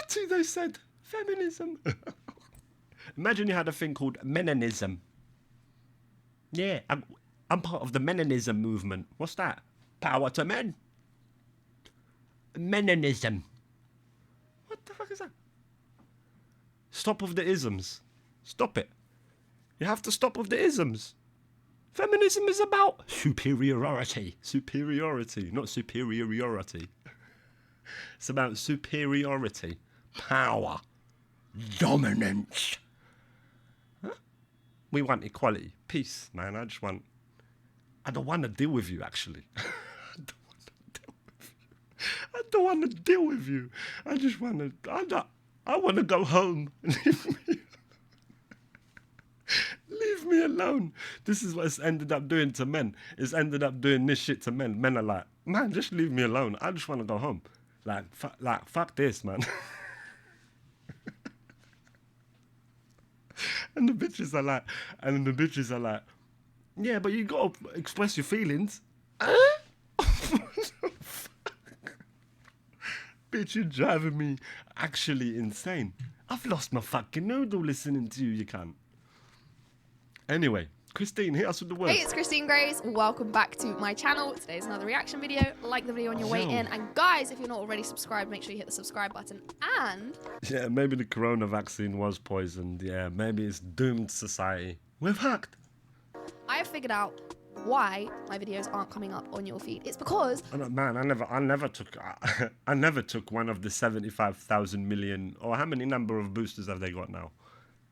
That's who they said. Feminism. Imagine you had a thing called Menonism. Yeah, I'm part of the Menonism movement. What's that? Power to men. Menonism. What the fuck is that? Stop with the isms. Stop it. You have to stop with the isms. Feminism is about superiority. Superiority, not superiority. It's about superiority, power, dominance. Huh? We want equality, peace, man. I don't want to deal with you, actually. I don't want to deal with you. I just want to, I want to go home. Leave me alone. This is what it's ended up doing to men. It's ended up doing this shit to men. Men are like, man, just leave me alone. I just want to go home. Like, fuck this, man. And the bitches are like, yeah, but you got to express your feelings. Bitch, you're driving me actually insane. I've lost my fucking noodle listening to you, you can't. Anyway, Christine, hit us with the words. Hey, it's Christine Grace. Welcome back to my channel. Today's another reaction video. Like the video on your way in. And guys, if you're not already subscribed, make sure you hit the subscribe button. And... yeah, maybe the corona vaccine was poisoned. Yeah, maybe it's doomed society. We're fucked. I have figured out why my videos aren't coming up on your feed. It's because... man, I never took one of the 75,000 million, or how many number of boosters have they got now?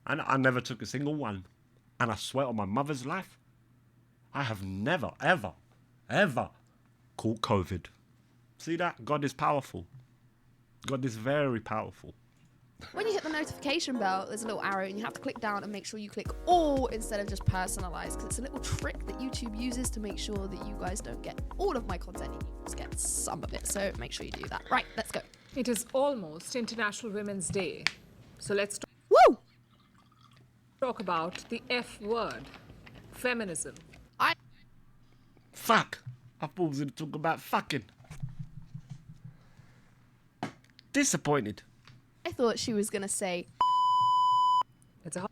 I never took a single one. And I swear on my mother's life, I have never, ever, ever caught COVID. See that? God is powerful. God is very powerful. When you hit the notification bell, there's a little arrow and you have to click down and make sure you click all instead of just personalized, because it's a little trick that YouTube uses to make sure that you guys don't get all of my content and you just get some of it. So make sure you do that. Right, let's go. It is almost International Women's Day. So let's talk about the F word, feminism. Fuck. I thought we was going to talk about fucking. Disappointed. I thought she was going to say... It's a...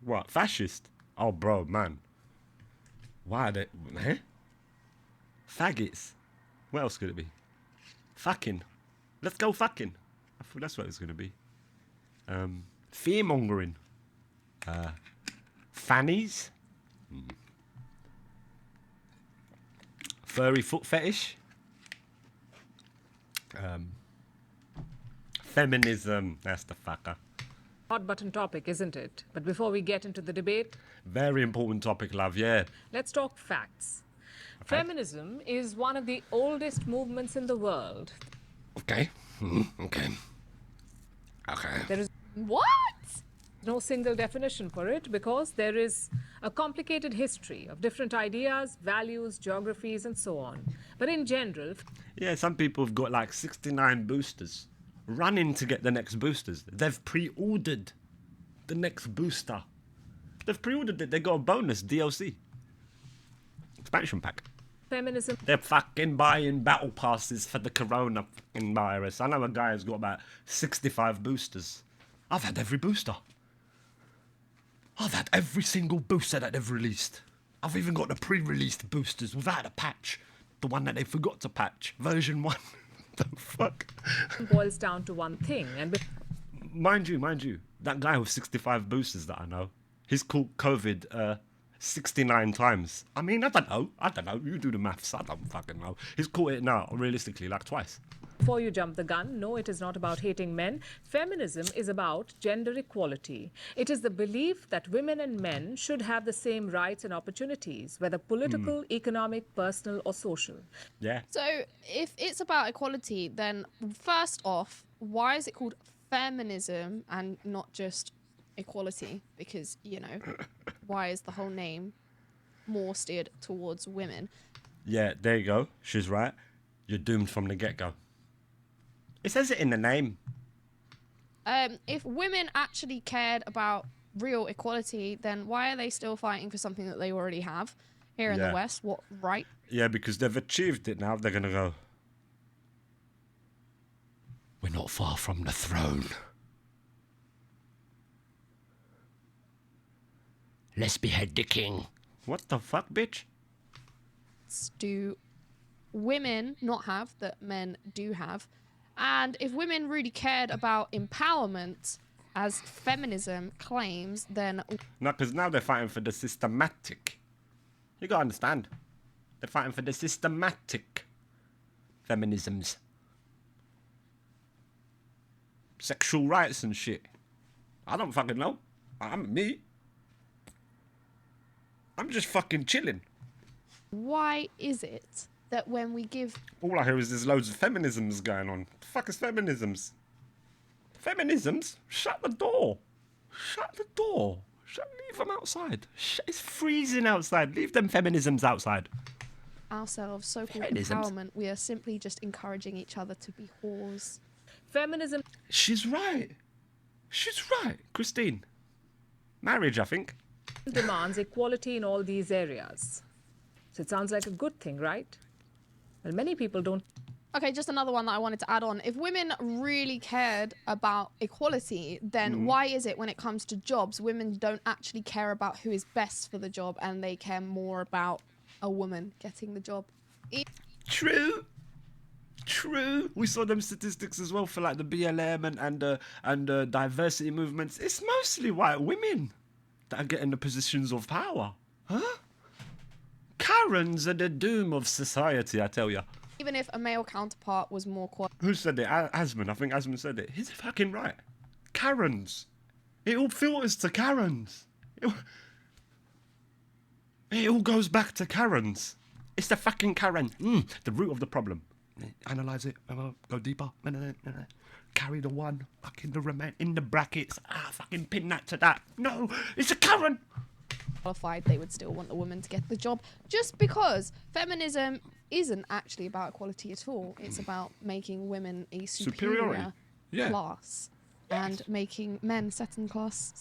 What? Fascist? Oh, bro, man. Why are they... eh? Faggots. What else could it be? Fucking. Let's go fucking. I thought that's what it was going to be. Fear-mongering. Fannies. Furry foot fetish. Feminism. That's the fucker. Hot button topic, isn't it? But before we get into the debate... very important topic, love, yeah. Let's talk facts. Okay. Feminism is one of the oldest movements in the world. Okay. Okay. Okay. There is... What? No single definition for it because there is a complicated history of different ideas, values, geographies, and so on. But in general... yeah, some people have got like 69 boosters running to get the next boosters. They've pre-ordered the next booster. They've pre-ordered it. They got a bonus DLC. Expansion pack. Feminism. They're fucking buying battle passes for the corona fucking virus. I know a guy who's got about 65 boosters. I've had every booster. I've had every single booster that they've released. I've even got the pre-released boosters without a patch. The one that they forgot to patch. Version 1. The fuck? Boils down to one thing. And mind you, that guy with 65 boosters that I know, he's caught COVID 69 times. I mean, I don't know. You do the maths. I don't fucking know. He's caught it now, realistically, like twice. Before you jump the gun, no, it is not about hating men. Feminism is about gender equality. It is the belief that women and men should have the same rights and opportunities, whether political, economic, personal, or social. Yeah. So if it's about equality, then first off, why is it called feminism and not just equality? Because, you know, why is the whole name more steered towards women? Yeah, there you go. She's right. You're doomed from the get-go. It says it in the name. If women actually cared about real equality, then why are they still fighting for something that they already have here in the West? What right? Yeah, because they've achieved it now. They're going to go, We're not far from the throne. Let's behead the king. What the fuck, bitch? Do women not have that men do have? And if women really cared about empowerment, as feminism claims, then No, because now they're fighting for the systematic. You gotta understand. They're fighting for the systematic feminisms. Sexual rights and shit. I don't fucking know. I'm me. I'm just fucking chilling. why is it that when we give All I hear is there's loads of feminisms going on. The fuck is feminisms? Feminisms? Shut the door. Shut the door. Leave them outside. It's freezing outside. Leave them feminisms outside. ourselves so-called Feminisms? empowerment, we are simply just encouraging each other to be whores? Feminism She's right. She's right. Christine. Marriage, I think. demands equality in all these areas. So it sounds like a good thing, right? Well, many people don't. Okay, just another one that I wanted to add on. If women really cared about equality, then why is it when it comes to jobs, women don't actually care about who is best for the job and they care more about a woman getting the job? True. True. We saw them statistics as well for like the BLM and diversity movements. It's mostly white women that are getting the positions of power. Huh? Karens are the doom of society, I tell ya. Even if a male counterpart was more Who said it? Asman. I think Asman said it. He's fucking right. Karens. It all filters to Karens. It all goes back to Karens. It's the fucking Karen. The root of the problem. Analyze it. Go deeper. Carry the one. Fucking the remain in the brackets. Fucking pin that to that. No, it's a Karen. qualified, they would still want the woman to get the job, just because feminism isn't actually about equality at all. It's about making women a superior Yeah. class and making men second class.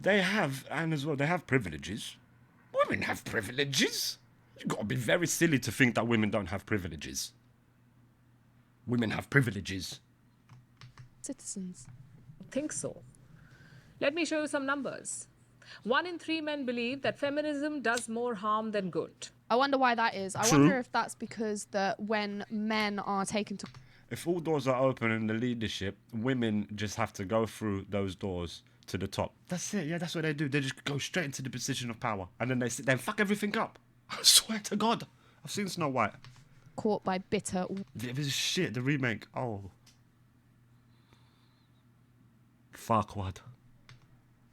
They have, and as well, they have privileges. Women have privileges. You gotta be very silly to think that women don't have privileges. Women have privileges. Citizens. think so. Let me show you some numbers. 1 in 3 men believe that feminism does more harm than good. I wonder why that is. I True. wonder if that's because that when men are taken to If all doors are open in the leadership, women just have to go through those doors to the top. That's it. Yeah, that's what they do. They just go straight into the position of power, and then they sit there and fuck everything up. I swear to God, I've seen Snow White. caught by bitter It was shit. The remake. Oh, fuck what?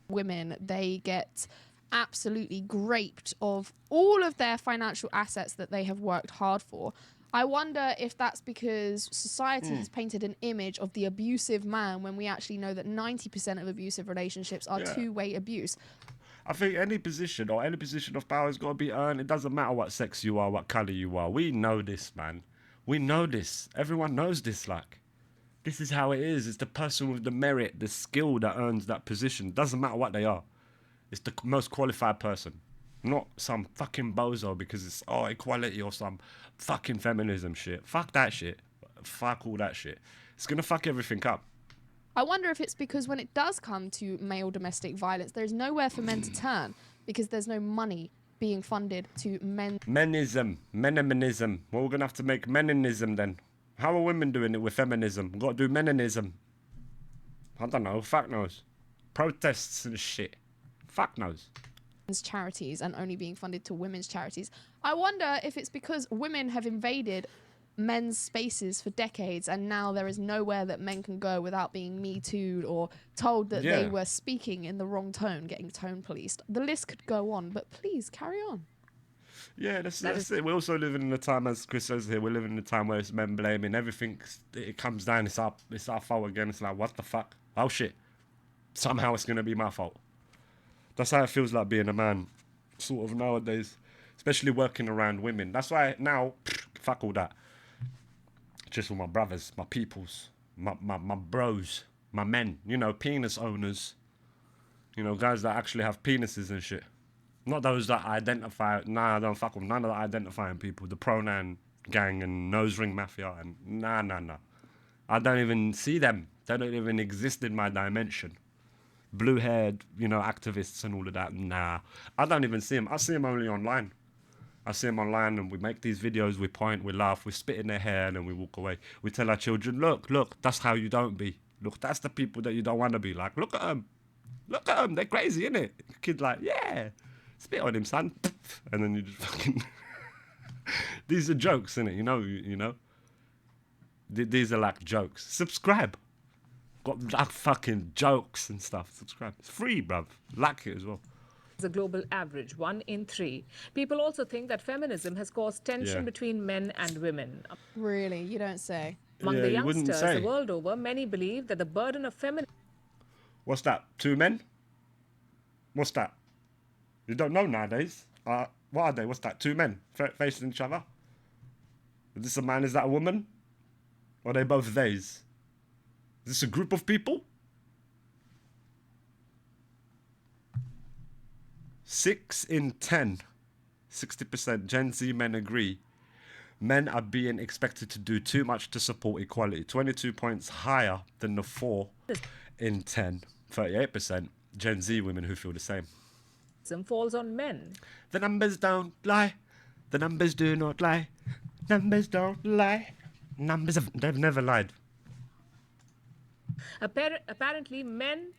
women, they get absolutely graped of all of their financial assets that they have worked hard for. I wonder if that's because society has painted an image of the abusive man when we actually know that 90% of abusive relationships are Yeah. two-way abuse. I think any position or any position of power has got to be earned. It doesn't matter what sex you are, what colour you are. We know this, man. We know this. Everyone knows this, like. This is how it is. It's the person with the merit, the skill that earns that position. Doesn't matter what they are. It's the most qualified person. Not some fucking bozo because it's, equality or some fucking feminism shit. Fuck that shit. Fuck all that shit. It's going to fuck everything up. I wonder if it's because when it does come to male domestic violence, there's nowhere for men to turn because there's no money being funded to men. Menism. Meninism. Well, we're going to have to make meninism then. How are women doing it with feminism? We've got to do meninism. I don't know. Fuck knows. Protests and shit. Fuck knows. Charities and only being funded to women's charities. I wonder if it's because women have invaded men's spaces for decades and now there is nowhere that men can go without being me too'd or told that they Yeah. were speaking in the wrong tone, getting tone policed. The list could go on, but please carry on. Yeah, that's it. We're also living in a time, as Chris says here, we're living in a time where it's men blaming everything. It comes down, it's our fault again. It's like, what the fuck? Oh shit. Somehow it's going to be my fault. That's how it feels like being a man, sort of nowadays, especially working around women. That's why now, fuck all that. Just with my brothers, my peoples, my bros, my men, penis owners, guys that actually have penises and shit. Not those that identify, I don't fuck with none of the identifying people, the pronoun gang and nose ring mafia, and nah. I don't even see them. They don't even exist in my dimension. Blue-haired, activists and all of that. Nah, I don't even see them. I see them only online. I see them online and we make these videos, we point, we laugh, we spit in their hair and then we walk away. We tell our children, look, that's how you don't be. Look, that's the people that you don't want to be like. Look at them. Look at them. They're crazy, innit? The kid's like, yeah, spit on him, son. And then you just fucking... These are jokes, innit? You know? These are like jokes. Subscribe. Got like fucking jokes and stuff. Subscribe. It's free, bruv. Like it as well. The global average, 1 in 3. People also think that feminism has caused tension Yeah. between men and women. Really? You don't say. Among Yeah, the you wouldn't youngsters say. the world over, many believe that the burden of feminism What's that? 2 men? What's that? You don't know nowadays. What are they? What's that? 2 men facing each other? Is this a man? Is that a woman? Or are they both theys? Is this a group of people? 6 in 10, 60% Gen Z men agree. Men are being expected to do too much to support equality. 22 points higher than the 4 in 10, 38% Gen Z women who feel the same. falls on men. The numbers don't lie. The numbers do not lie. Numbers don't lie. They've never lied. Apparently, men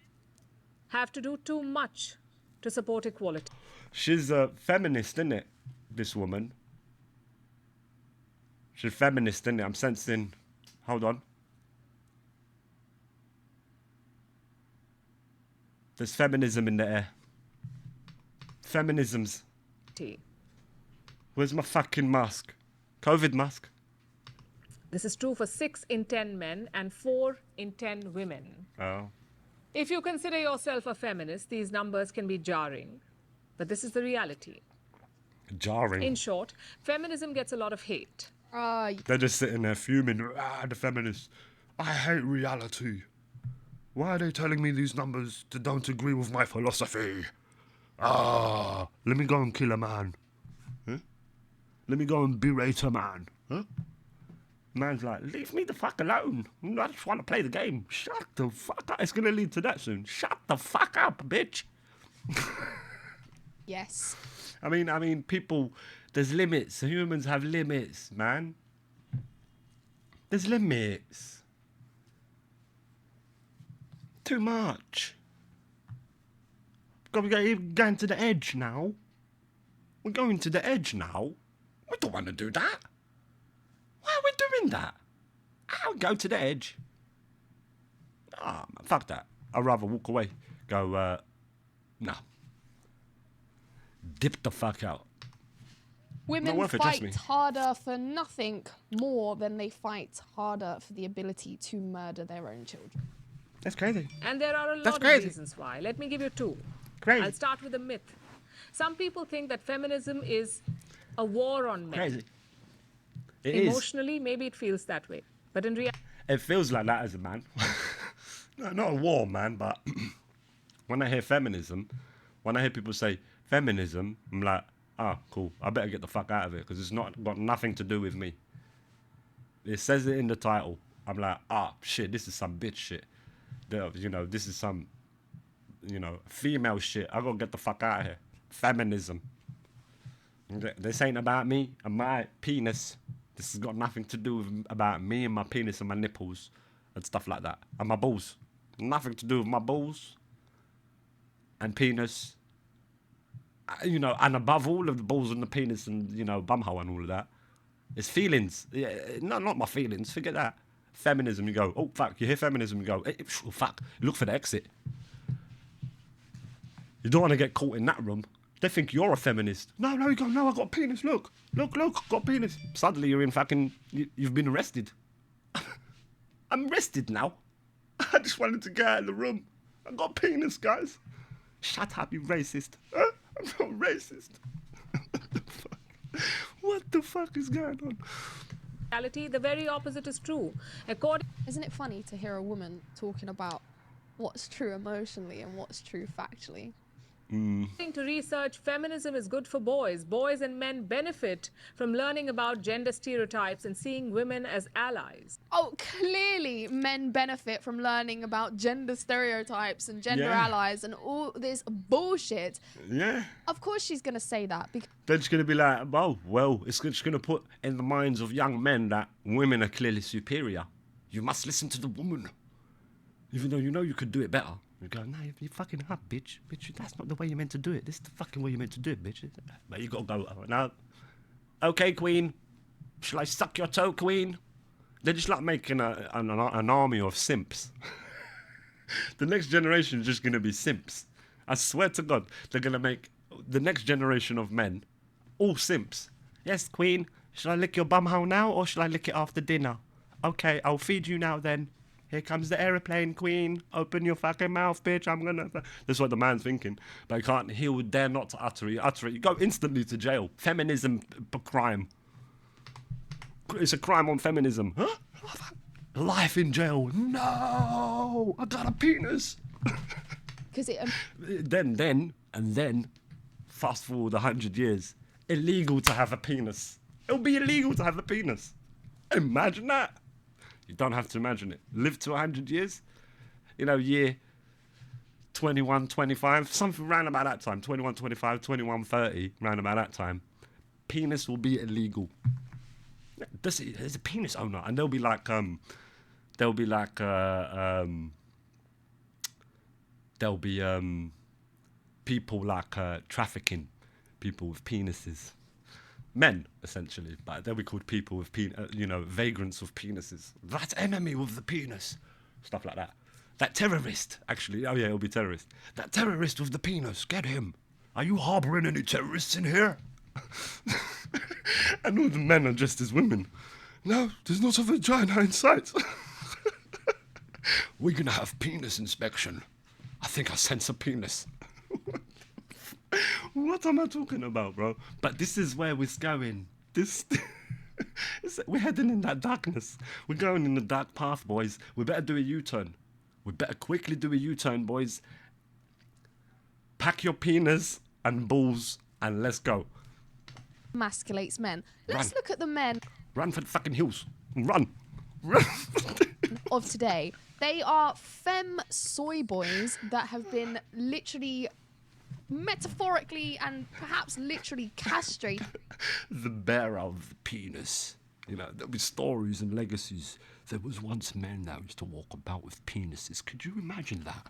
have to do too much to support equality. She's a feminist, isn't it? This woman. She's feminist, isn't it? I'm sensing. Hold on. There's feminism in the air. Feminisms. Where's my fucking mask? COVID mask. This is true for 6 in 10 men and 4 in 10 women. Oh. If you consider yourself a feminist, these numbers can be jarring. But this is the reality. Jarring. In short, feminism gets a lot of hate. They're just sitting there fuming. The feminists. I hate reality. Why are they telling me these numbers that don't agree with my philosophy? Let me go and kill a man. Huh? Let me go and berate a man. Huh? Man's like, leave me the fuck alone. I just want to play the game. Shut the fuck up. It's going to lead to that soon. Shut the fuck up, bitch. Yes. I mean, people, there's limits. Humans have limits, man. There's limits. Too much. We're going to the edge now. We're going to the edge now. We don't want to do that. Why are we doing that? I'll go to the edge. Man, fuck that. I'd rather walk away. Go, nah. Dip the fuck out. Women worth it, trust me. fight harder for nothing more than they fight harder for the ability to murder their own children. That's crazy. And there are a That's lot crazy. of reasons why. Let me give you 2. Crazy. I'll start with a myth. Some people think that feminism is a war on men. Crazy. It is. Emotionally, maybe it feels that way. But in reality, It feels like that as a man. No, not a war, man, but when I hear feminism, when I hear people say feminism, I'm like, cool. I better get the fuck out of it because it's not got nothing to do with me. It says it in the title. I'm like, shit, this is some bitch shit. This is some, female shit. I gotta get the fuck out of here. Feminism. This ain't about me and my penis. This has got nothing to do with about me and my penis and my nipples and stuff like that. And my balls. Nothing to do with my balls and penis. And above all of the balls and the penis and, bumhole and all of that, it's feelings. Yeah, no, not my feelings. Forget that. Feminism, you go, oh, fuck. You hear feminism, you go, hey, fuck. Look for the exit. You don't want to get caught in that room. They think you're a feminist. No, you go, no, I got a penis. Look, got a penis. Suddenly you're in fucking, you've been arrested. I'm arrested now. I just wanted to get out of the room. I got a penis, guys. Shut up, you racist. I'm not racist. What the fuck is going on? the very opposite is true. Isn't it funny to hear a woman talking about what's true emotionally and what's true factually? According to research, feminism is good for boys. Boys and men benefit from learning about gender stereotypes and seeing women as allies. Oh, clearly men benefit from learning about gender stereotypes and gender Yeah. allies and all this bullshit. Yeah. Of course she's going to say that because They're just going to be like, oh, well, it's just going to put in the minds of young men that women are clearly superior. You must listen to the woman. Even though you know you could do it better. You go, no, you fucking up, bitch. Bitch, that's not the way you're meant to do it. This is the fucking way you're meant to do it, bitch. But you got to go, no. Okay, queen. Shall I suck your toe, queen? They're just like making an army of simps. The next generation is just going to be simps. I swear to God, they're going to make the next generation of men all simps. Yes, queen. Shall I lick your bumhole now or shall I lick it after dinner? Okay, I'll feed you now then. Here comes the aeroplane, queen. Open your fucking mouth, bitch. I'm gonna... That's what the man's thinking. But he would dare not to utter it. You go instantly to jail. Feminism crime. It's a crime on feminism. Huh? Life in jail. No! I got a penis! it Then, fast forward 100 years. Illegal to have a penis. It'll be illegal to have a penis. Imagine that. You don't have to imagine it. Live to 100 years. You know, year 21, 25, something round about that time. 21, 25, 21, 30, round about that time. Penis will be illegal. There's a penis owner, and they'll be like people like trafficking people with penises. Men, essentially, but they'll be called people with vagrants with penises. That enemy with the penis. Stuff like that. That terrorist, actually. Oh, yeah, it'll be terrorist. That terrorist with the penis, get him. Are you harbouring any terrorists in here? And all the men are dressed as women. No, there's not a vagina in sight. We're going to have penis inspection. I think I sense a penis. What am I talking about, bro? But this is where we're going. We're heading in that darkness. We're going in the dark path, boys. We better do a U-turn. We better quickly do a U-turn, boys. Pack your penis and balls and let's go. emasculates men. Let's Run. look at the men Run for the fucking hills. Run. Run. of today. They are femme soy boys that have been literally, metaphorically and perhaps literally castrated. The bearer of the penis. You know, there'll be stories and legacies. There was once men that used to walk about with penises. Could you imagine that?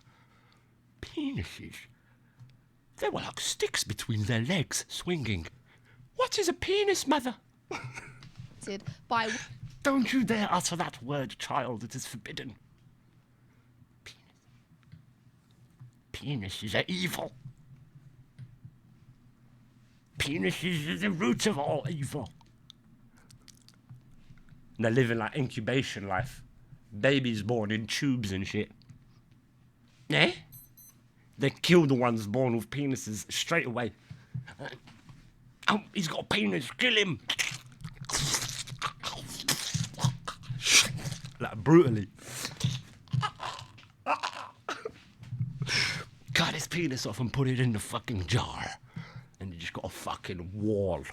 Penises? They were like sticks between their legs, swinging. What is a penis, mother? By Don't you dare utter that word, child. It is forbidden. Penises are evil. Penises are the root of all evil. And they're living like incubation life. Babies born in tubes and shit. Eh? They kill the ones born with penises straight away. Oh, he's got a penis. Kill him. Like brutally. Cut his penis off and put it in the fucking jar. And you just got a fucking wall.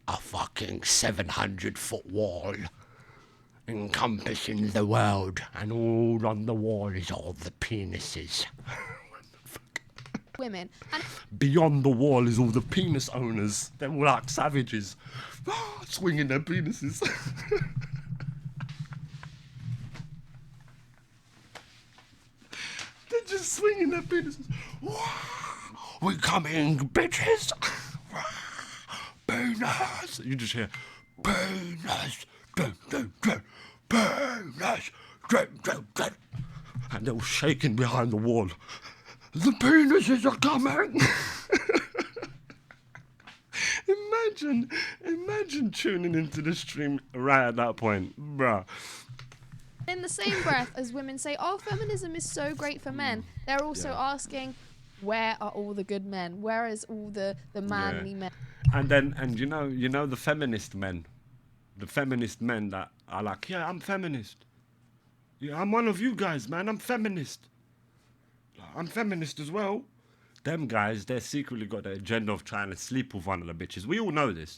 A fucking 700-foot wall. Encompassing the world. And all on the wall is all the penises. women. And Beyond the wall is all the penis owners. They're all like savages. Swinging their penises. They're just swinging their penises. We coming, bitches. Penis. You just hear penis. Dun, dun, dun. Penis. Dun, dun, dun. And they're all shaking behind the wall. The penises are coming. Imagine tuning into the stream right at that point, bruh. in the same breath as women say, oh, feminism is so great for men, they're also asking, where are all the good men? Where is all the manly men? And you know the feminist men that are like, yeah, I'm feminist. Yeah, I'm one of you guys, man. I'm feminist as well. them guys, they're secretly got the agenda of trying to sleep with one of the bitches. We all know this.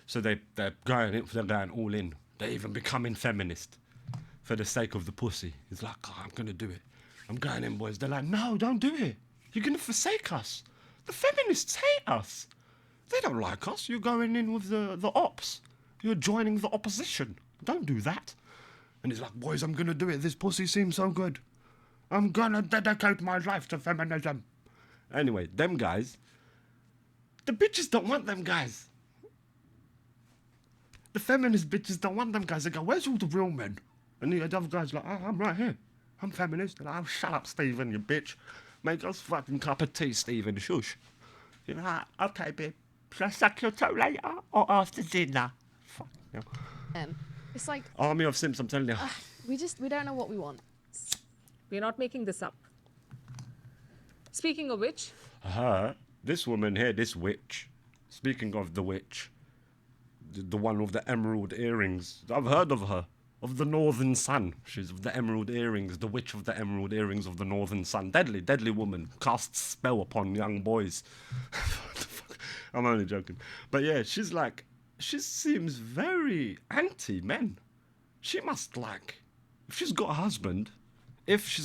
So they're going all in. They're even becoming feminist for the sake of the pussy. It's like, oh, I'm gonna do it. I'm going in, boys. They're like, no, don't do it. You're gonna forsake us. The feminists hate us. They don't like us. You're going in with the ops. You're joining the opposition. Don't do that. And he's like, boys, I'm gonna do it. This pussy seems so good. I'm gonna dedicate my life to feminism. Anyway, them guys, the bitches don't want them guys. The feminist bitches don't want them guys. They go, where's all the real men? And the other guy's like, oh, I'm right here. I'm feminist. And I'm, shut up, Stephen, you bitch. Make us fucking cup of tea, Stephen. Shush. You're like, okay, babe. Shall I suck your toe later or after dinner? Fuck, you know. It's like Army of Simps, I'm telling you. we don't know what we want. We're not making this up. Speaking of which, This woman here, this witch. Speaking of the witch, the one with the emerald earrings. I've heard of her. Of the Northern Sun. She's of the emerald earrings, the witch of the emerald earrings of the Northern Sun. Deadly, deadly woman. Casts spell upon young boys. What the fuck? I'm only joking. But yeah, she's like, she seems very anti-men. She must like, if she's got a husband, if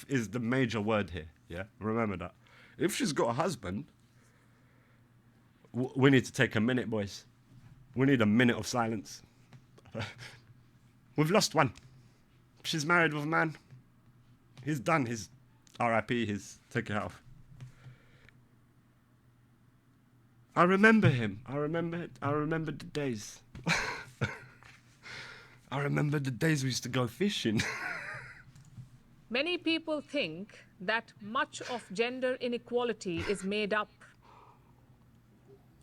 is the major word here, yeah? Remember that. If she's got a husband, we need to take a minute, boys. We need a minute of silence. We've lost one. She's married with a man. He's done his RIP, he's taken it off. I remember him. I remember the days. I remember the days we used to go fishing. many people think that much of gender inequality is made up.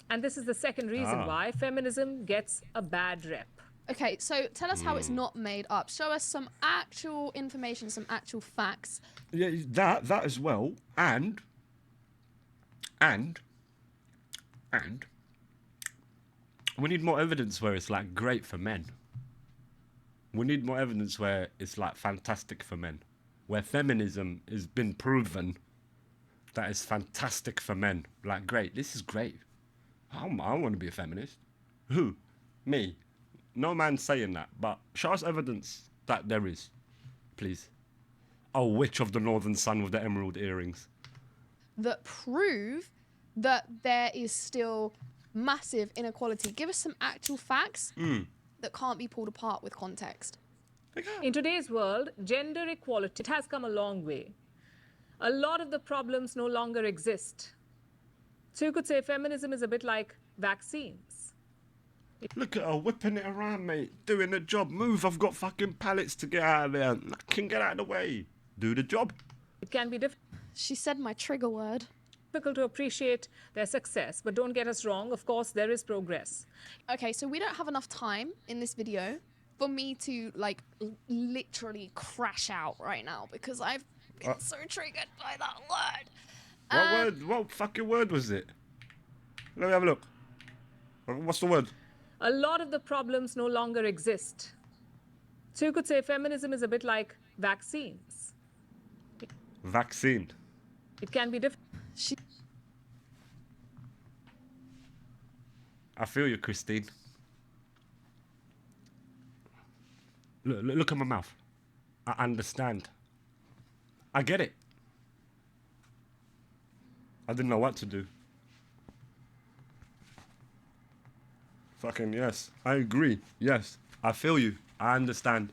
And this is the second reason why feminism gets a bad rep. Okay, so tell us how it's not made up. Show us some actual information, some actual facts. Yeah, that as well, and we need more evidence where it's like great for men. We need more evidence where it's like fantastic for men, where feminism has been proven that it's fantastic for men. Like, great, this is great. I want to be a feminist. Who? Me. No man's saying that, but show us evidence that there is, please. Oh, witch of the Northern Sun with the emerald earrings. That prove that there is still massive inequality. Give us some actual facts that can't be pulled apart with context. In today's world, gender equality, it has come a long way. A lot of the problems no longer exist. So you could say feminism is a bit like vaccines. Look at her whipping it around, mate. Doing the job. Move, I've got fucking pallets to get out of there. I can get out of the way. Do the job. It can be She said my trigger word. difficult to appreciate their success, but don't get us wrong, of course, there is progress. Okay, so we don't have enough time in this video for me to, like, literally crash out right now because I've been so triggered by that word. What fucking word was it? Let me have a look. What's the word? A lot of the problems no longer exist. So you could say feminism is a bit like vaccines. Vaccine. It can be difficult. I feel you, Christine. Look at my mouth. I understand. I get it. I didn't know what to do. Fucking yes. I agree. Yes. I feel you. I understand.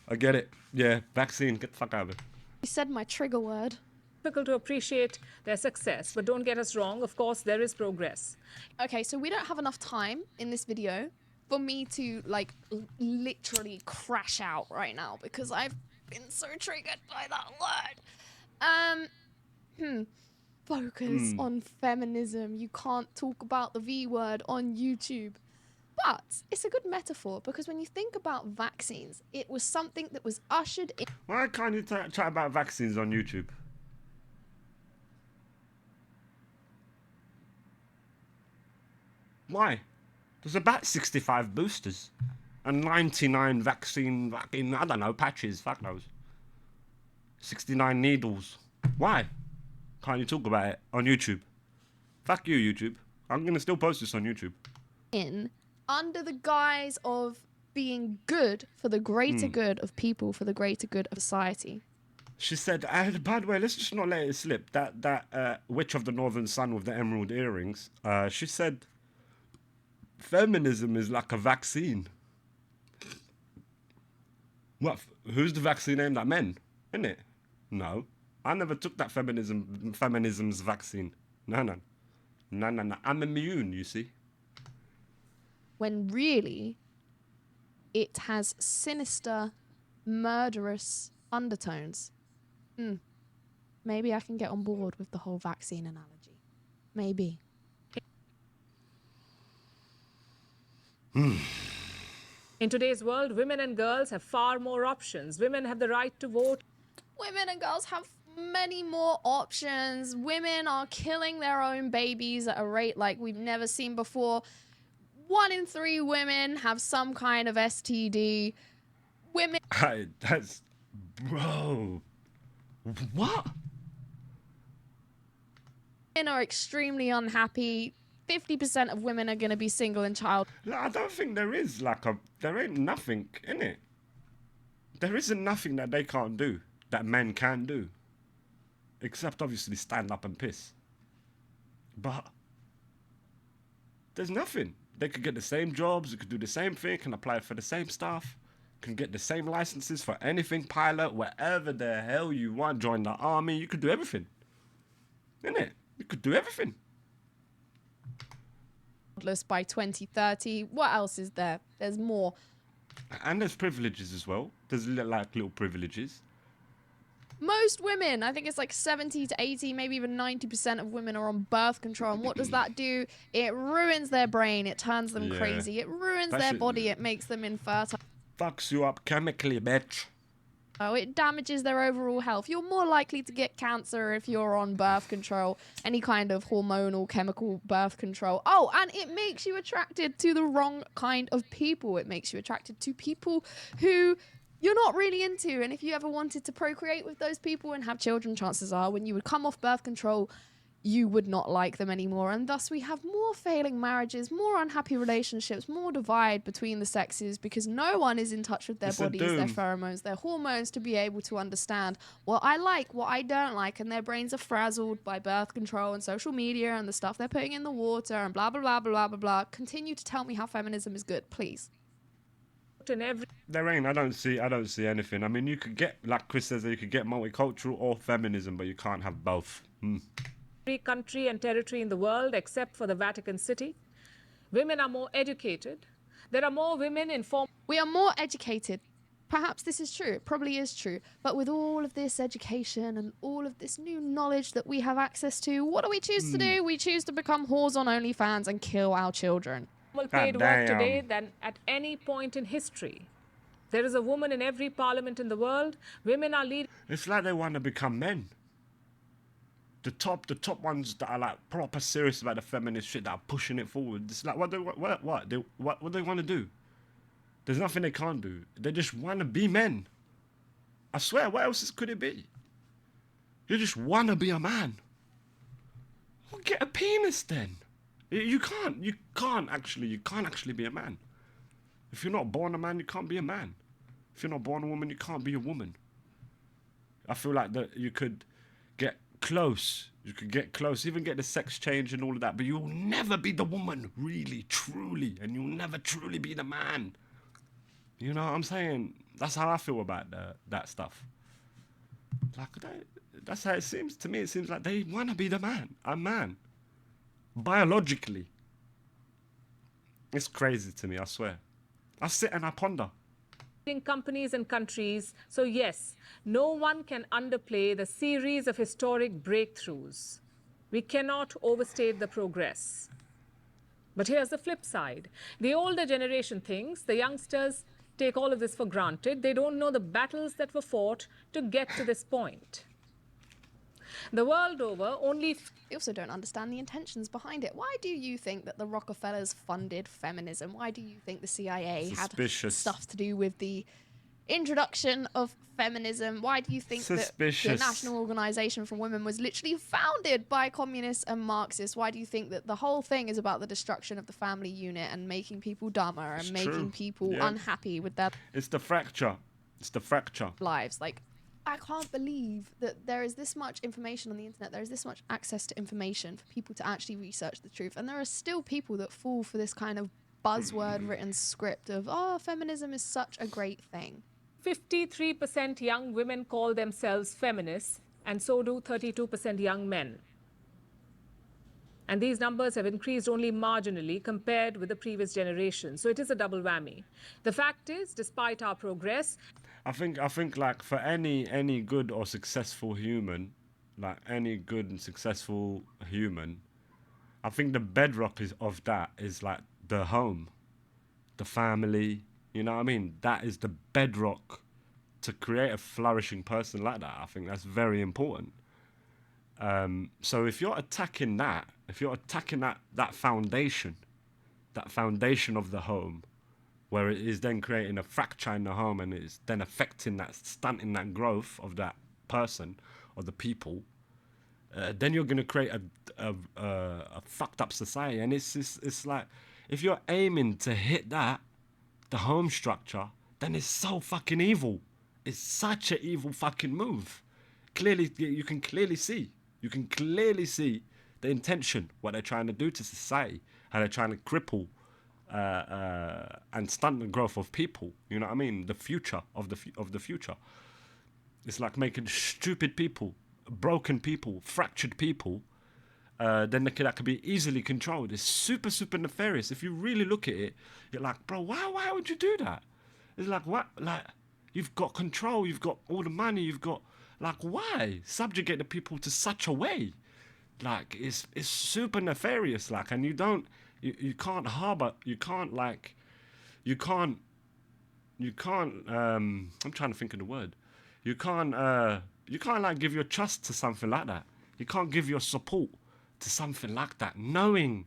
I get it. Yeah. Vaccine. Get the fuck out of it. She said my trigger word. Difficult to appreciate their success, but don't get us wrong, of course, there is progress. Okay, so we don't have enough time in this video for me to, like, literally crash out right now because I've been so triggered by that word. Focus on feminism. You can't talk about the V word on YouTube. But it's a good metaphor because when you think about vaccines, it was something that was ushered in. Why can't you chat about vaccines on YouTube? Why? There's about 65 boosters and 99 vaccine, I don't know, patches, fuck knows. 69 needles. Why? Can't you talk about it on YouTube? Fuck you, YouTube. I'm going to still post this on YouTube. In under the guise of being good for the greater good of people, for the greater good of society. She said, by the way, let's just not let it slip. That witch of the northern sun with the emerald earrings, she said, feminism is like a vaccine. What? Who's the vaccine aimed at men? Isn't it? No. I never took that feminism's vaccine. No. I'm immune, you see. When really, it has sinister, murderous undertones. Maybe I can get on board with the whole vaccine analogy. Maybe. In today's world, women and girls have far more options. Women have the right to vote. Women and girls have many more options. Women are killing their own babies at a rate like we've never seen before. 1 in 3 women have some kind of STD. Women Bro. What? are extremely unhappy. 50% of women are going to be single and child. I don't think there is there ain't nothing in it. There isn't nothing that they can't do, that men can do. Except obviously stand up and piss. But there's nothing. They could get the same jobs, they could do the same thing, can apply for the same stuff, can get the same licenses for anything, pilot, whatever the hell you want, join the army, you could do everything. Innit? You could do everything. By 2030. What else is there? There's more. And there's privileges as well. There's little privileges. Most women, I think it's like 70 to 80, maybe even 90% of women are on birth control. And what does that do? It ruins their brain. It turns them crazy. It ruins their body. It makes them infertile. Fucks you up chemically, bitch. Oh, it damages their overall health. You're more likely to get cancer if you're on birth control, any kind of hormonal, chemical birth control. Oh, and it makes you attracted to the wrong kind of people. It makes you attracted to people who you're not really into. And if you ever wanted to procreate with those people and have children, chances are when you would come off birth control, you would not like them anymore. And thus we have more failing marriages, more unhappy relationships, more divide between the sexes because no one is in touch with their bodies, their pheromones, their hormones to be able to understand what I like, what I don't like. And their brains are frazzled by birth control and social media and the stuff they're putting in the water and blah, blah, blah, blah, blah, blah. Continue to tell me how feminism is good, please. There ain't. I don't see anything. I mean, you could get, like Chris says, you could get multicultural or feminism, but you can't have both. Every country and territory in the world except for the Vatican City. Women are more educated. There are more women in form. We are more educated. Perhaps this is true. It probably is true. But with all of this education and all of this new knowledge that we have access to, what do we choose to do? We choose to become whores on OnlyFans and kill our children. Paid work today than at any point in history. There is a woman in every parliament in the world. Women are leading. It's like they want to become men. The top ones that are like proper serious about the feminist shit that are pushing it forward. It's like what do they want to do? There's nothing they can't do. They just want to be men. I swear, what else could it be? You just want to be a man. Well, get a penis then. You can't actually be a man. If you're not born a man, you can't be a man. If you're not born a woman, you can't be a woman. I feel like that you could get close. You could get close, even get the sex change and all of that, but you'll never be the woman, really, truly, and you'll never truly be the man. You know what I'm saying? That's how I feel about that stuff. Like that's how it seems to me. It seems like they want to be the man, a man, biologically. It's crazy to me, I swear. I sit and I ponder. Companies and countries. So yes, no one can underplay the series of historic breakthroughs. We cannot overstate the progress. But here's the flip side. The older generation thinks the youngsters take all of this for granted. They don't know the battles that were fought to get to this point. The world over, only... We also don't understand the intentions behind it. Why do you think that the Rockefellers funded feminism? Why do you think the CIA had stuff to do with the introduction of feminism. Why do you think that the Suspicious. National Organization for Women was literally founded by communists and Marxists? Why do you think that the whole thing is about the destruction of the family unit and making people dumber and It's making true. people Yeah. unhappy with their It's the fracture. It's the fracture. lives? Like, I can't believe that there is this much information on the internet. There is this much access to information for people to actually research the truth. And there are still people that fall for this kind of buzzword written script of, oh, feminism is such a great thing. 53% young women call themselves feminists, and so do 32% young men. And these numbers have increased only marginally compared with the previous generation. So it is a double whammy. The fact is, despite our progress, I think like for any good or successful human, like any good and successful human, I think the bedrock of that is like the home, the family. You know what I mean? That is the bedrock to create a flourishing person like that. I think that's very important. So if you're attacking that, that foundation of the home, where it is then creating a fracture in the home and it's then affecting that, stunting that growth of that person or the people, then you're going to create a fucked up society. And it's like, if you're aiming to hit that, the home structure, then it's so fucking evil. It's such an evil fucking move. Clearly, you can clearly see the intention, what they're trying to do to society, how they're trying to cripple and stunt the growth of people. You know what I mean? The future of the future. It's like making stupid people, broken people, fractured people. Then that could be easily controlled. It's super, super nefarious. If you really look at it, you're like, bro, why would you do that? It's like, what? Like, you've got control, you've got all the money, you've got, like, why subjugate the people to such a way? Like, it's super nefarious. Like, and you can't harbor, I'm trying to think of the word. You can't like give your trust to something like that. You can't give your support to something like that, knowing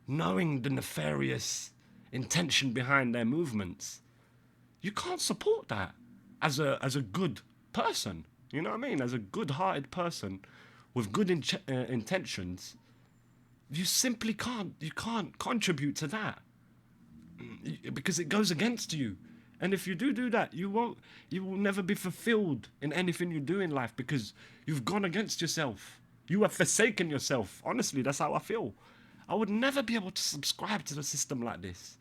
the nefarious intention behind their movements. You can't support that as a good person. You know what I mean? As a good-hearted person with good intentions, you simply can't. You can't contribute to that because it goes against you. And if you do that, you will never be fulfilled in anything you do in life because you've gone against yourself. You have forsaken yourself. Honestly, that's how I feel. I would never be able to subscribe to the system like this.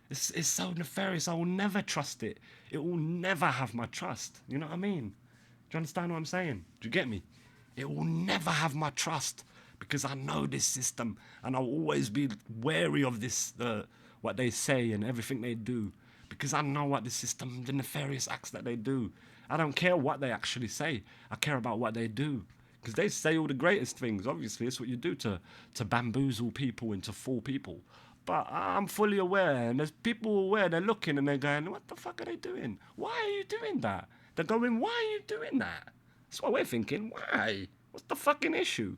It's so nefarious. I will never trust it. It will never have my trust. You know what I mean? Do you understand what I'm saying? Do you get me? It will never have my trust because I know this system and I'll always be wary of this, what they say and everything they do, because I know what the system, the nefarious acts that they do. I don't care what they actually say. I care about what they do. Because they say all the greatest things. Obviously, it's what you do to bamboozle people and to fool people. But I'm fully aware, and there's people aware, they're looking and they're going, what the fuck are they doing? Why are you doing that? They're going, why are you doing that? That's what we're thinking. Why? What's the fucking issue?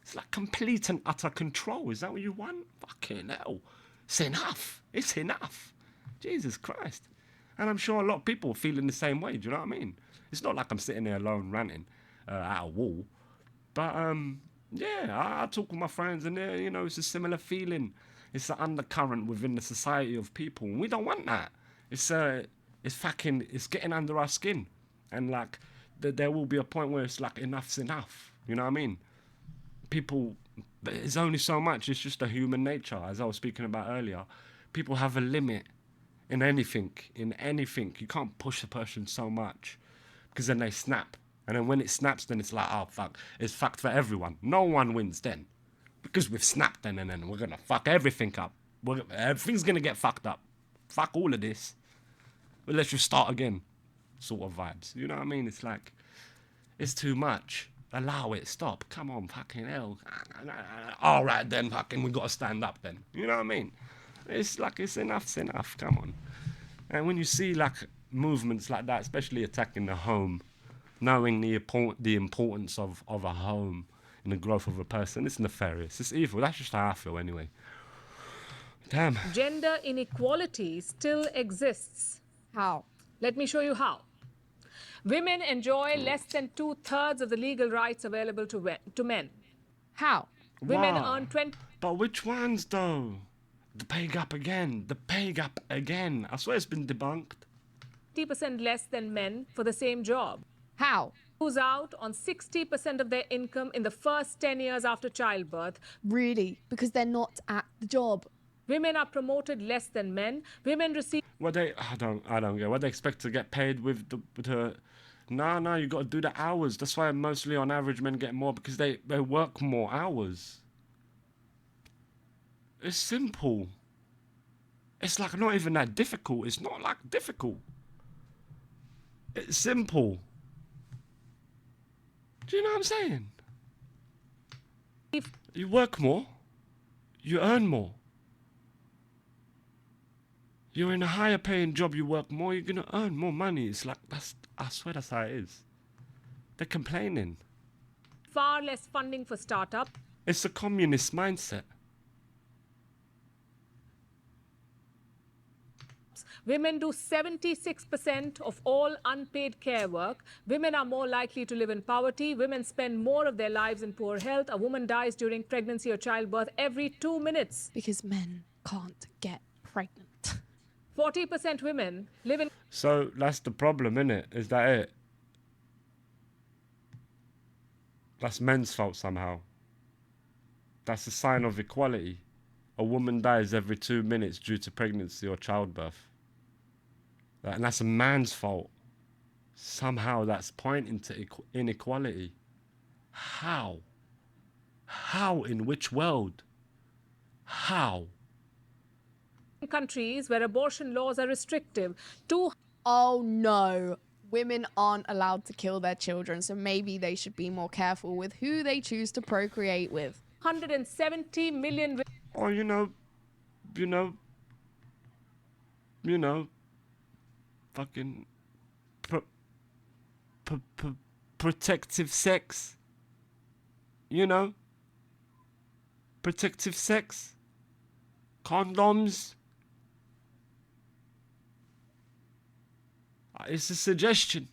It's like complete and utter control. Is that what you want? Fucking hell. It's enough. It's enough. Jesus Christ. And I'm sure a lot of people are feeling the same way. Do you know what I mean? It's not like I'm sitting there alone ranting at a wall. But, yeah, I talk with my friends and, it's a similar feeling. It's an undercurrent within the society of people. And we don't want that. It's getting under our skin. And, like, there will be a point where it's like, enough's enough. You know what I mean? People, there's only so much. It's just a human nature, as I was speaking about earlier. People have a limit in anything. You can't push a person so much because then they snap. And then when it snaps, then it's like, oh, fuck. It's fucked for everyone. No one wins then. Because we've snapped then and then we're going to fuck everything up. Everything's going to get fucked up. Fuck all of this. But let's just start again. Sort of vibes. You know what I mean? It's like, it's too much. Allow it. Stop. Come on, fucking hell. All right then, fucking, we got to stand up then. You know what I mean? It's like, it's enough. Come on. And when you see, like, movements like that, especially attacking the home, knowing the importance of a home in the growth of a person, it's nefarious. It's evil. That's just how I feel anyway. Damn. gender inequality still exists. How? Let me show you how. Women enjoy less than 2/3 of the legal rights available to men. How? Women What? earn 20 But which ones though? The pay gap again. The pay gap again. I swear it's been debunked. 50% less than men for the same job. How? Lose out on 60% of their income in the first 10 years after childbirth. Really? Because they're not at the job. Women are promoted less than men. Women receive What they? I don't get. What they expect to get paid with the. No, you got to do the hours. That's why mostly on average men get more because they work more hours. It's simple. It's like not even that difficult. It's not like difficult. It's simple. Do you know what I'm saying? You work more, you earn more. You're in a higher paying job, you work more, you're gonna earn more money. It's like I swear that's how it is. They're complaining. far less funding for startups. It's a communist mindset. Women do 76% of all unpaid care work. Women are more likely to live in poverty. Women spend more of their lives in poor health. A woman dies during pregnancy or childbirth every 2 minutes. Because men can't get pregnant. 40% women live in So that's the problem, innit? Is that it? That's men's fault somehow. That's a sign of equality. A woman dies every 2 minutes due to pregnancy or childbirth. And that's a man's fault. Somehow that's pointing to inequality. How? How? In which world? How? countries where abortion laws are restrictive. Oh no. Women aren't allowed to kill their children, so maybe they should be more careful with who they choose to procreate with. 270 million Or, fucking protective sex. Protective sex. Condoms. It's a suggestion.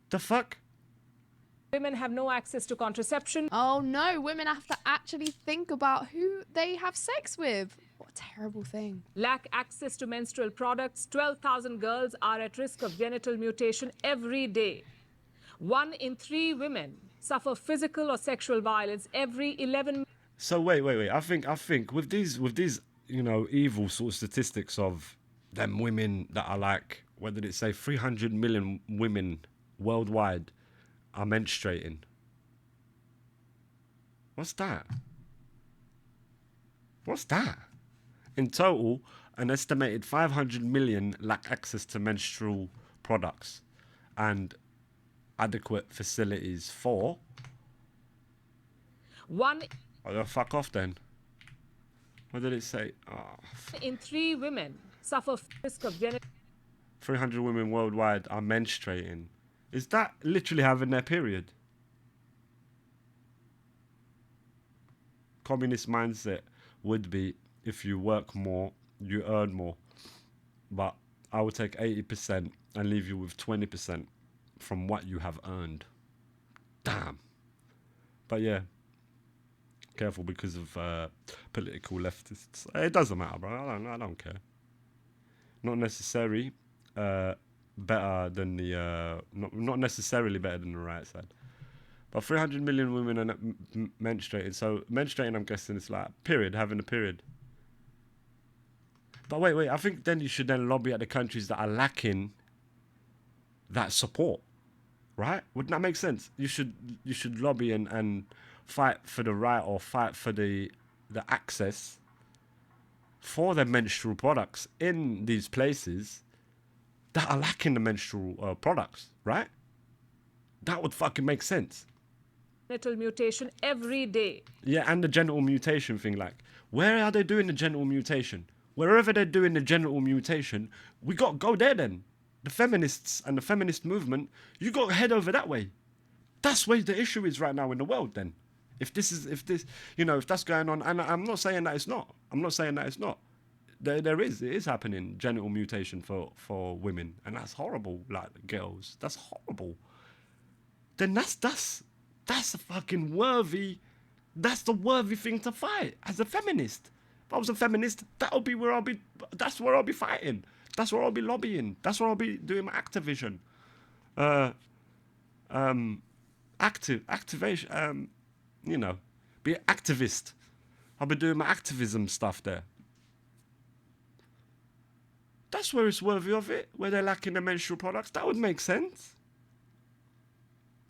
The fuck? women have no access to contraception. Oh no, women have to actually think about who they have sex with. What a terrible thing. Lack access to menstrual products. 12,000 girls are at risk of genital mutation every day. 1 in 3 women suffer physical or sexual violence every 11 So wait. I think with these evil sort of statistics of them women that are like, what did it say, 300 million women worldwide are menstruating. What's that? In total, an estimated 500 million lack access to menstrual products and adequate facilities for... 1 Oh, fuck off then. What did it say? in 3 women suffer risk of genital 300 women worldwide are menstruating. Is that literally having their period? Communist mindset would be, if you work more, you earn more. But I would take 80% and leave you with 20% from what you have earned. Damn. But yeah, careful because of political leftists. It doesn't matter, bro. I don't care. Not necessarily better than the not necessarily better than the right side. But 300 million women are menstruating. So menstruating, I'm guessing, it's like period, having a period. But wait. I think then you should then lobby at the countries that are lacking that support, right? Wouldn't that make sense? You should lobby and fight for the right or fight for the access for their menstrual products in these places that are lacking the menstrual products, right? That would fucking make sense. mutation every day. Yeah, and the genital mutation thing, like, where are they doing the genital mutation? Wherever they're doing the genital mutation, we got to go there then. The feminists and the feminist movement, you got to head over that way. That's where the issue is right now in the world then. If that's going on, and I'm not saying that it's not. it is happening, genital mutation for women, and that's horrible. Like girls, that's horrible. Then that's a fucking worthy. That's the worthy thing to fight as a feminist. If I was a feminist, that'll be where I'll be. That's where I'll be fighting. That's where I'll be lobbying. That's where I'll be doing my activation. Activation. Be an activist. I'll be doing my activism stuff there. That's where it's worthy of it. Where they're lacking the menstrual products, that would make sense.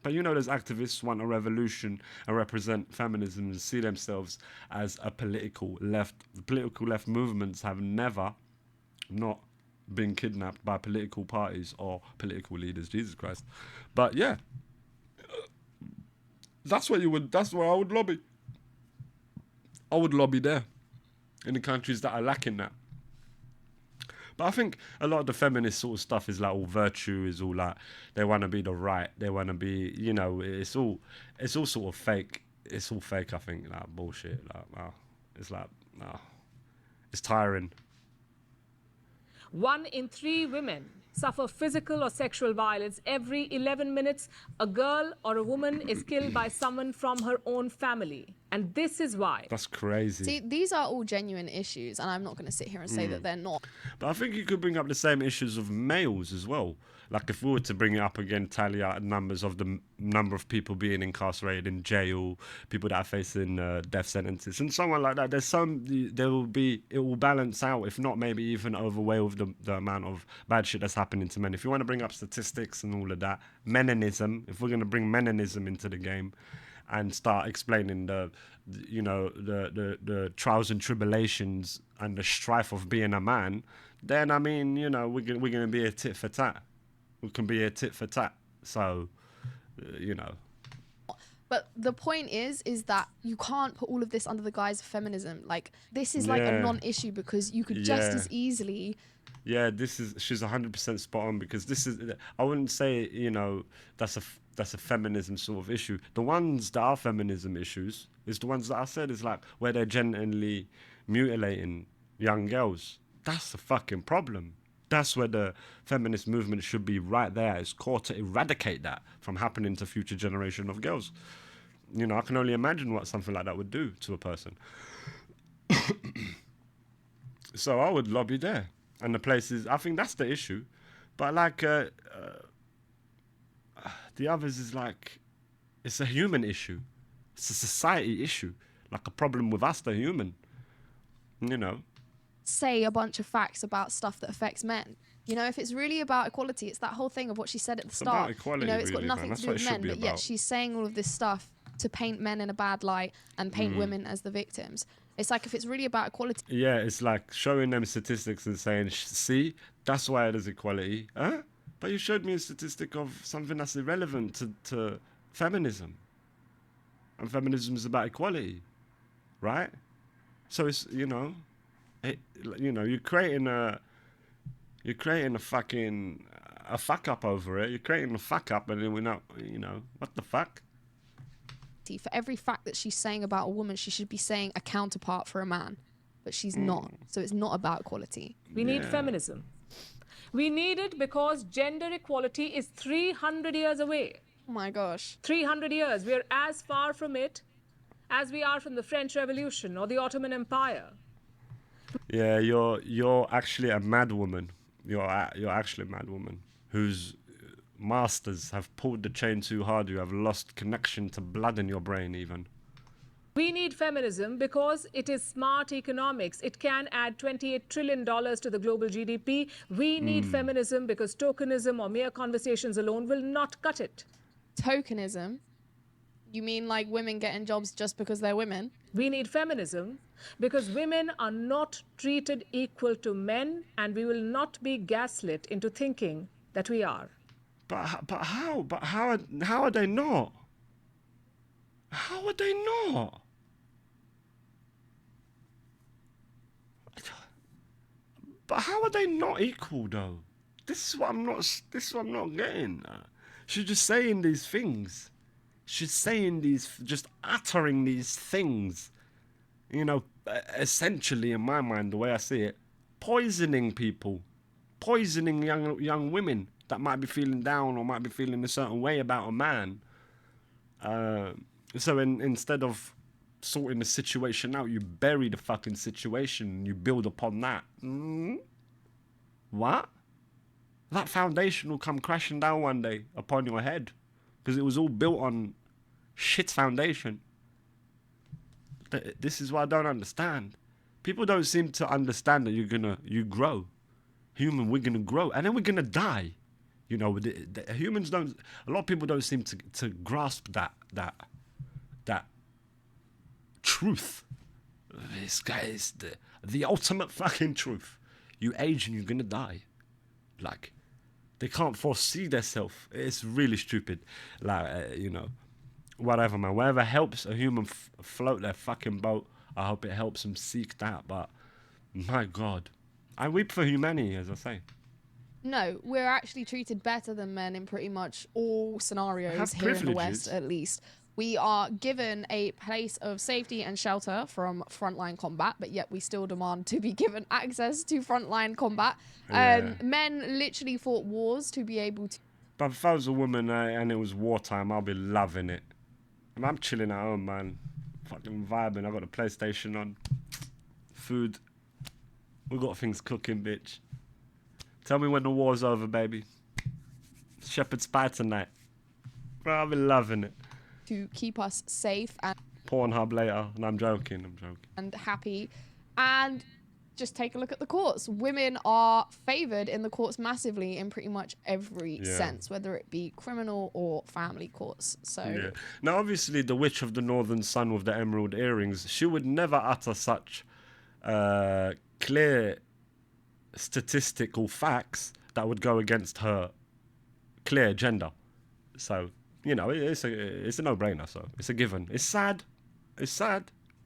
But there's activists who want a revolution and represent feminism and see themselves as a political left. The political left movements have never not been kidnapped by political parties or political leaders. Jesus Christ. But yeah, that's where I would lobby. I would lobby there in the countries that are lacking that. But I think a lot of the feminist sort of stuff is like all virtue, is all like they want to be the right, they want to be, it's all sort of fake. It's all fake, I think, like bullshit. It's tiring. 1 in 3 women suffer physical or sexual violence. Every 11 minutes, a girl or a woman is killed by someone from her own family. And this is why. That's crazy. See, these are all genuine issues, and I'm not going to sit here and say that they're not. But I think you could bring up the same issues of males as well. Like if we were to bring it up again, tally out numbers of the number of people being incarcerated in jail, people that are facing death sentences, and someone like that. It will balance out, if not maybe even overweigh with the amount of bad shit that's happening to men. If you want to bring up statistics and all of that, meninism. If we're going to bring meninism into the game, and start explaining the trials and tribulations and the strife of being a man, then we're gonna be a tit for tat. We can be a tit for tat. So, But the point is that you can't put all of this under the guise of feminism. Like, this is like a non-issue because you could just as easily. Yeah, she's 100% spot on, because I wouldn't say, that's a feminism sort of issue. The ones that are feminism issues is the ones that I said is like where they're genuinely mutilating young girls. That's the fucking problem. That's where the feminist movement should be, right there at its core, to eradicate that from happening to future generation of girls. I can only imagine what something like that would do to a person. So I would lobby there. And the places, I think that's the issue. But like, the others is like, it's a human issue. It's a society issue. Like a problem with us, the human. Say a bunch of facts about stuff that affects men. If it's really about equality, it's that whole thing of what she said at the start. About equality, it's got really, nothing man. to do with men, but yet she's saying all of this stuff to paint men in a bad light and paint women as the victims. It's like, if it's really about equality. Yeah, it's like showing them statistics and saying, see, that's why there's equality. Huh? But you showed me a statistic of something that's irrelevant to feminism. And feminism is about equality, right? So it's, you're creating a fucking a fuck up over it. You're creating a fuck up, and then we're not, what the fuck? For every fact that she's saying about a woman, she should be saying a counterpart for a man, but she's not. So it's not about equality. We need feminism. We need it because gender equality is 300 years away. Oh my gosh. 300 years. We are as far from it as we are from the French Revolution or the Ottoman Empire. Yeah, you're actually a mad woman. You're actually a mad woman whose masters have pulled the chain too hard. You have lost connection to blood in your brain even. We need feminism because it is smart economics. It can add $28 trillion to the global GDP. We need feminism because tokenism or mere conversations alone will not cut it. Tokenism? You mean like women getting jobs just because they're women? We need feminism because women are not treated equal to men, and we will not be gaslit into thinking that we are. But how? But how are they not? How are they not? But how are they not equal though? This is what I'm not getting. She's just saying these things. She's saying just uttering these things. Essentially, in my mind, the way I see it, poisoning people, poisoning young women that might be feeling down or might be feeling a certain way about a man. So instead of sorting the situation out, you bury the fucking situation and you build upon that. What? That foundation will come crashing down one day upon your head because it was all built on shit foundation. This is what I don't understand. People don't seem to understand that you grow. We're gonna grow and then we're gonna die. You know, the humans don't. A lot of people don't seem to grasp that truth. This guy is the ultimate fucking truth. You age and you're gonna die. Like, they can't foresee themselves. It's really stupid. Like, you know, whatever, man. Whatever helps a human float their fucking boat, I hope it helps them seek that. But my God, I weep for humanity, as I say. No, we're actually treated better than men in pretty much all scenarios Have here in the West, privileges. at least. We are given a place of safety and shelter from frontline combat, but yet we still demand to be given access to frontline combat. Yeah. Men literally fought wars to be able to. But if I was a woman and it was wartime, I'll be loving it. I'm chilling at home, man. Fucking vibing. I got the PlayStation on. Food. We got things cooking, bitch. Tell me when the war's over, baby. Shepherd's pie tonight. Bro, I'll be loving it. To keep us safe Pornhub later. And I'm joking. and happy. And just take a look at the courts. Women are favoured in the courts massively in pretty much every sense, whether it be criminal or family courts. So Yeah. Now, obviously, the witch of the northern sun with the emerald earrings, she would never utter such clear statistical facts that would go against her clear agenda. So, you know, it's a no-brainer. So it's a given. It's sad.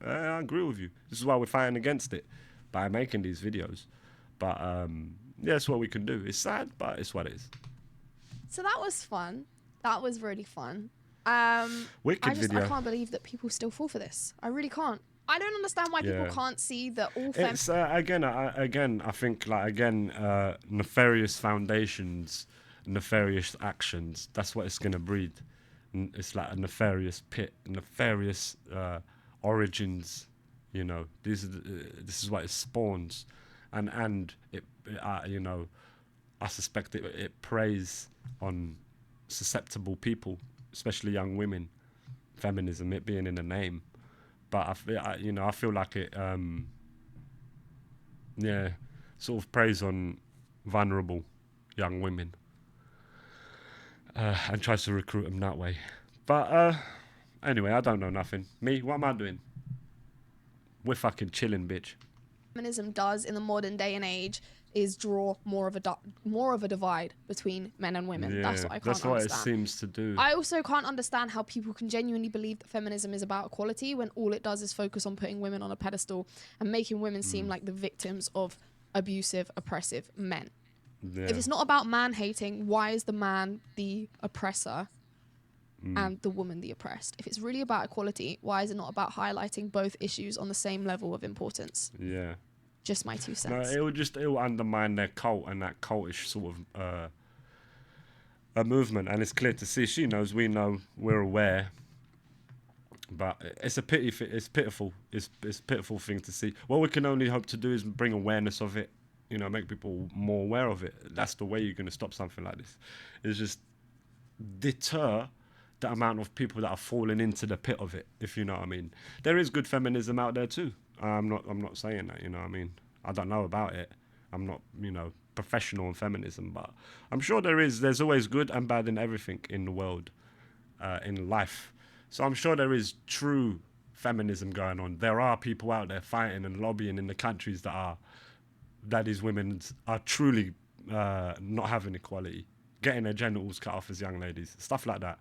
I agree with you. This is why we're fighting against it by making these videos. But yeah, it's what we can do. It's sad, but it's what it is. So that was fun. That was really fun. Wicked video. I can't believe that people still fall for this. I really can't. I don't understand why people can't see that all It's I think nefarious foundations, nefarious actions. That's what it's gonna breed. It's like a nefarious pit, nefarious origins. You know, this is what it spawns, and it you know, I suspect it preys on susceptible people, especially young women. Feminism, it being in the name. But I feel like it, sort of preys on vulnerable young women and tries to recruit them that way. But anyway, I don't know nothing. Me, what am I doing? We're fucking chilling, bitch. feminism does in the modern day and age is draw more of a divide between men and women. Yeah, That's what I can't that's what understand. it seems to do. I also can't understand how people can genuinely believe that feminism is about equality when all it does is focus on putting women on a pedestal and making women seem like the victims of abusive, oppressive men. Yeah. If it's not about man hating, why is the man the oppressor and the woman the oppressed? If it's really about equality, why is it not about highlighting both issues on the same level of importance? Yeah. Just my 2 No, cents. it will undermine their cult and that cultish sort of a movement, and it's clear to see. She knows, we know, we're aware. But it's a pity. It's pitiful. It's a pitiful thing to see. What we can only hope to do is bring awareness of it. You know, make people more aware of it. That's the way you're going to stop something like this. Is just deter the amount of people that are falling into the pit of it. If you know what I mean. There is good feminism out there too. I'm not saying that. You know what I mean. I don't know about it. I'm not, you know, professional in feminism, but I'm sure there's always good and bad in everything in the world, in life. So I'm sure there is true feminism going on. There are people out there fighting and lobbying in the countries that these women are truly not having equality, getting their genitals cut off as young ladies, stuff like that.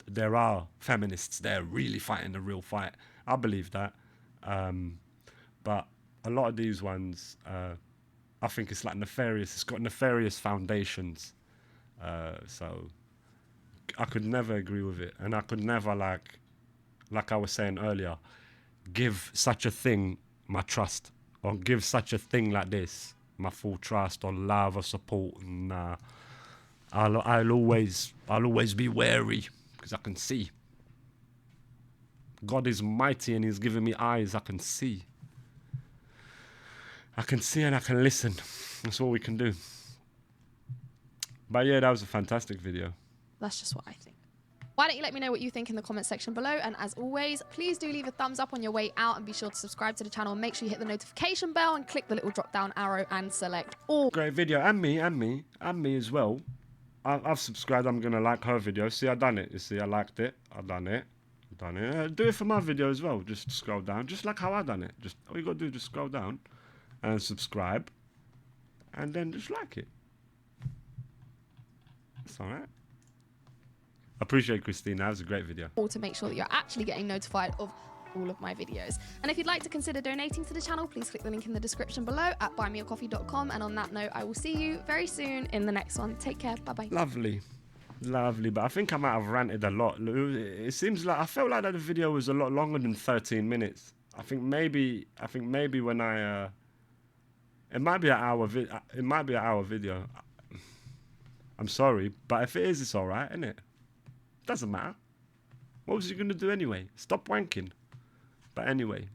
There are feminists there really fighting the real fight. I believe that. But a lot of these ones, I think it's like nefarious. It's got nefarious foundations. So I could never agree with it. And I could never, like I was saying earlier, give such a thing my trust or give such a thing like this my full trust or love or support. Nah, I'll always be wary because I can see. God is mighty and He's giving me eyes. I can see. I can see and I can listen. That's all we can do. But yeah, that was a fantastic video. That's just what I think. Why don't you let me know what you think in the comment section below? And as always, please do leave a thumbs up on your way out and be sure to subscribe to the channel. Make sure you hit the notification bell and click the little drop down arrow and select all. Great video. And me as well. I've subscribed. I'm going to like her video. See, I done it. You see, I liked it. I done it. Do it for my video as well. Just scroll down. Just like how I done it. Just all you got to do is just scroll down and subscribe. And then just like it. That's all right. I appreciate Christine. That was a great video. To make sure that you're actually getting notified of all of my videos. And if you'd like to consider donating to the channel, please click the link in the description below at buymeacoffee.com. And on that note, I will see you very soon in the next one. Take care. Bye-bye. Lovely. But I think I might have ranted a lot. It seems like I felt like that the video was a lot longer than 13 minutes. I think maybe when I it might be an hour video. I'm sorry, but if it is, it's all right, isn't it? Doesn't matter. What was you going to do anyway? Stop wanking. But anyway,